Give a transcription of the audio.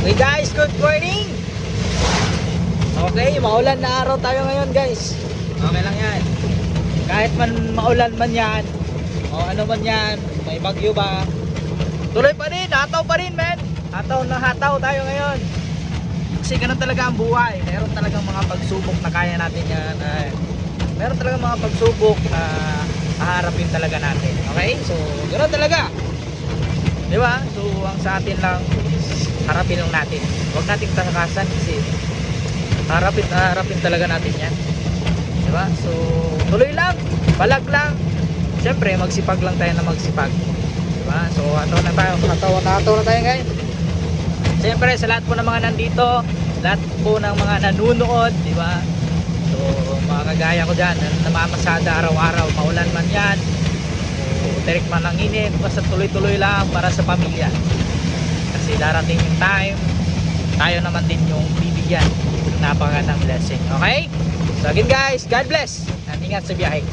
Okay guys, good morning. Okay, maulan na araw tayo ngayon guys. Okay lang yan. Kahit man maulan man yan, o ano man yan, may bagyo ba, tuloy pa rin, hataw pa rin men. Hataw na hataw tayo ngayon. Kasi ganun talaga ang buhay. Meron talagang mga pagsubok na kaya natin yan. Meron talagang mga pagsubok na haharapin talaga natin. Okay, so ganun talaga. Diba? So ang sa atin lang, harapin lang natin. Huwag nating takasan kasi harapin talaga natin yan. Diba? So tuloy lang, balag lang. Siyempre magsipag lang tayo na magsipag. Diba? So hataw na tayo guys. Siyempre sa lahat po ng mga nandito, lahat po ng mga nanunood, diba? So mga kagaya ko dyan, namamasada araw-araw, maulan man yan, o terik man ang init, basta tuloy-tuloy lang para sa pamilya. Kasi darating yung time, tayo naman din yung bibigyan ng napakagandang blessing. Okay? So again guys, God bless. At ingat sa biyahe.